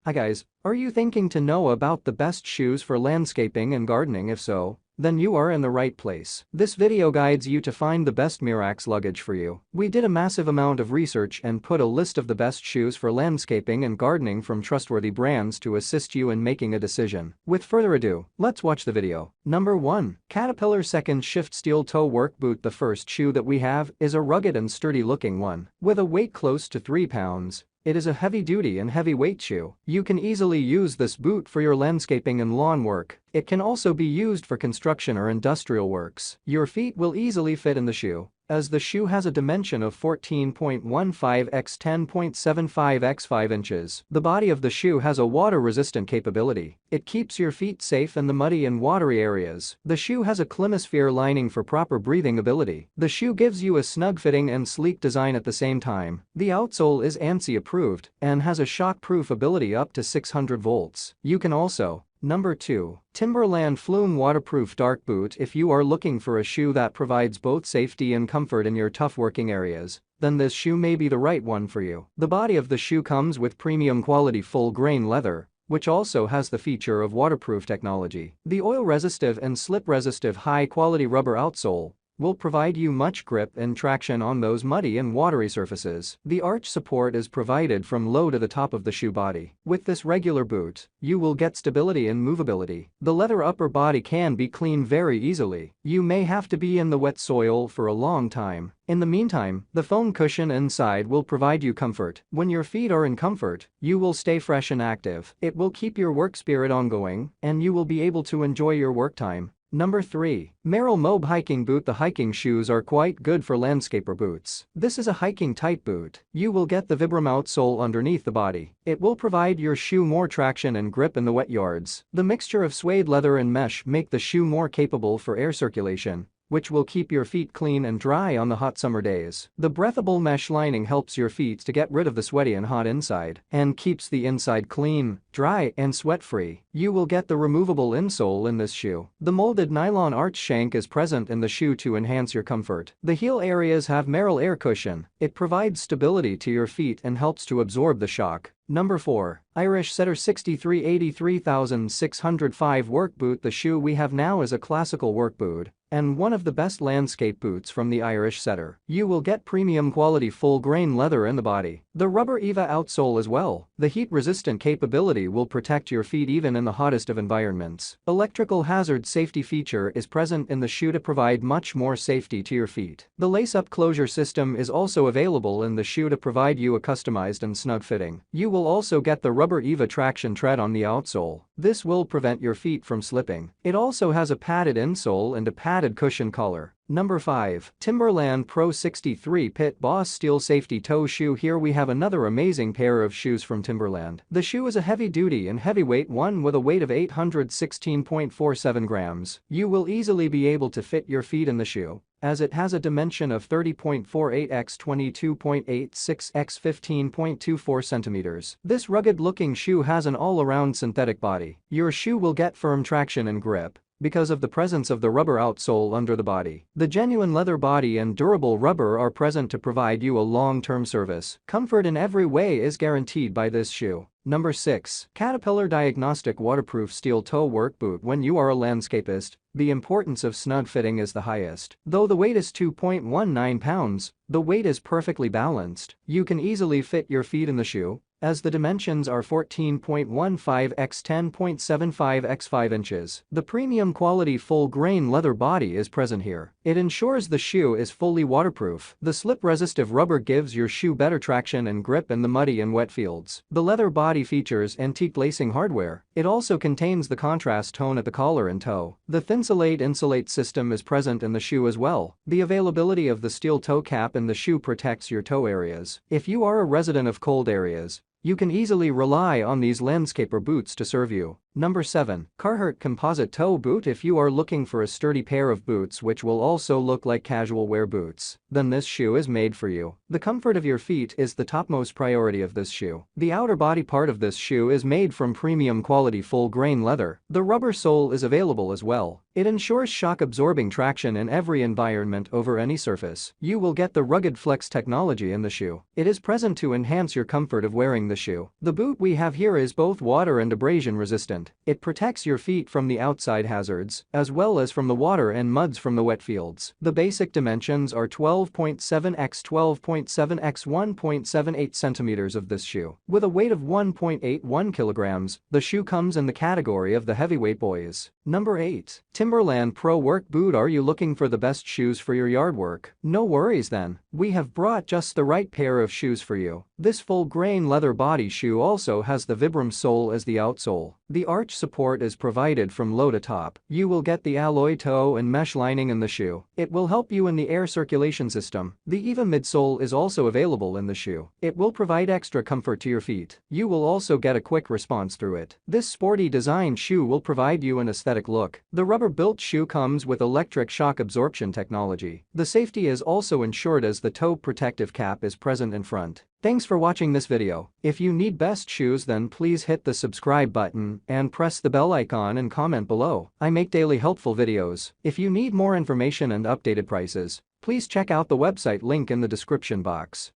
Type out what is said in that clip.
Hi guys, are you thinking to know about the best shoes for landscaping and gardening? If so, then you are in the right place. This video guides you to find the best Mirax luggage for you. We did a massive amount of research and put a list of the best shoes for landscaping and gardening from trustworthy brands to assist you in making a decision. With further ado, let's watch the video. Number 1. Caterpillar Second Shift Steel Toe Work Boot. The first shoe that we have is a rugged and sturdy looking one. With a weight close to 3 pounds. It is a heavy-duty and heavyweight shoe. You can easily use this boot for your landscaping and lawn work. It can also be used for construction or industrial works. Your feet will easily fit in the shoe, as the shoe has a dimension of 14.15 x 10.75 x 5 inches. The body of the shoe has a water-resistant capability. It keeps your feet safe in the muddy and watery areas. The shoe has a Climasphere lining for proper breathing ability. The shoe gives you a snug-fitting and sleek design at the same time. The outsole is ANSI approved and has a shock-proof ability up to 600 volts. You can also Number 2. Timberland Flume Waterproof Dark Boot. If you are looking for a shoe that provides both safety and comfort in your tough working areas, then this shoe may be the right one for you. The body of the shoe comes with premium quality full-grain leather, which also has the feature of waterproof technology. The oil-resistive and slip-resistive high-quality rubber outsole will provide you much grip and traction on those muddy and watery surfaces. The arch support is provided from low to the top of the shoe body. With this regular boot, you will get stability and movability. The leather upper body can be cleaned very easily. You may have to be in the wet soil for a long time. In the meantime, the foam cushion inside will provide you comfort. When your feet are in comfort, you will stay fresh and active. It will keep your work spirit ongoing, and you will be able to enjoy your work time. Number 3. Merrell Mob Hiking Boot. The hiking shoes are quite good for landscaper boots. This is a hiking tight boot. You will get the Vibram outsole underneath the body. It will provide your shoe more traction and grip in the wet yards. The mixture of suede leather and mesh make the shoe more capable for air circulation, which will keep your feet clean and dry on the hot summer days. The breathable mesh lining helps your feet to get rid of the sweaty and hot inside and keeps the inside clean, dry, and sweat-free. You will get the removable insole in this shoe. The molded nylon arch shank is present in the shoe to enhance your comfort. The heel areas have Merrell Air Cushion. It provides stability to your feet and helps to absorb the shock. Number 4. Irish Setter 6383605 Work Boot. The shoe we have now is a classical work boot and one of the best landscape boots from the Irish Setter. You will get premium quality full-grain leather in the body. The rubber EVA outsole as well. The heat-resistant capability will protect your feet even in the hottest of environments. Electrical hazard safety feature is present in the shoe to provide much more safety to your feet. The lace-up closure system is also available in the shoe to provide you a customized and snug fitting. You will also get the rubber EVA traction tread on the outsole. This will prevent your feet from slipping. It also has a padded insole and a padded cushion collar. Number 5. Timberland Pro 63 Pit Boss Steel Safety Toe Shoe. Here we have another amazing pair of shoes from Timberland. The shoe is a heavy-duty and heavyweight one with a weight of 816.47 grams. You will easily be able to fit your feet in the shoe, as it has a dimension of 30.48 x 22.86 x 15.24 centimeters. This rugged-looking shoe has an all-around synthetic body. Your shoe will get firm traction and grip because of the presence of the rubber outsole under the body. The genuine leather body and durable rubber are present to provide you a long-term service. Comfort in every way is guaranteed by this shoe. Number 6. Caterpillar Diagnostic Waterproof Steel Toe Work Boot. When you are a landscapist, the importance of snug fitting is the highest. Though the weight is 2.19 pounds, the weight is perfectly balanced. You can easily fit your feet in the shoe, as the dimensions are 14.15 x 10.75 x 5 inches. The premium quality full-grain leather body is present here. It ensures the shoe is fully waterproof. The slip-resistive rubber gives your shoe better traction and grip in the muddy and wet fields. The leather body features antique lacing hardware. It also contains the contrast tone at the collar and toe. The Thinsulate insulate system is present in the shoe as well. The availability of the steel toe cap in the shoe protects your toe areas. If you are a resident of cold areas, you can easily rely on these landscaper boots to serve you. Number 7. Carhartt Composite Toe Boot. If you are looking for a sturdy pair of boots which will also look like casual wear boots, then this shoe is made for you. The comfort of your feet is the topmost priority of this shoe. The outer body part of this shoe is made from premium quality full-grain leather. The rubber sole is available as well. It ensures shock-absorbing traction in every environment over any surface. You will get the rugged flex technology in the shoe. It is present to enhance your comfort of wearing the shoe. The boot we have here is both water and abrasion resistant. It protects your feet from the outside hazards, as well as from the water and muds from the wet fields. The basic dimensions are 12.7 x 12.7 x 1.78 centimeters of this shoe. With a weight of 1.81 kilograms, the shoe comes in the category of the heavyweight boys. Number 8. Timberland Pro Work Boot. Are you looking for the best shoes for your yard work? No worries then. We have brought just the right pair of shoes for you. This full-grain leather body shoe also has the Vibram sole as the outsole. The arch support is provided from low to top. You will get the alloy toe and mesh lining in the shoe. It will help you in the air circulation system. The EVA midsole is also available in the shoe. It will provide extra comfort to your feet. You will also get a quick response through it. This sporty design shoe will provide you an aesthetic look. The rubber-built shoe comes with electric shock absorption technology. The safety is also ensured as the toe protective cap is present in front. Thanks for watching this video. If you need best shoes, then please hit the subscribe button and press the bell icon and comment below. I make daily helpful videos. If you need more information and updated prices, please check out the website link in the description box.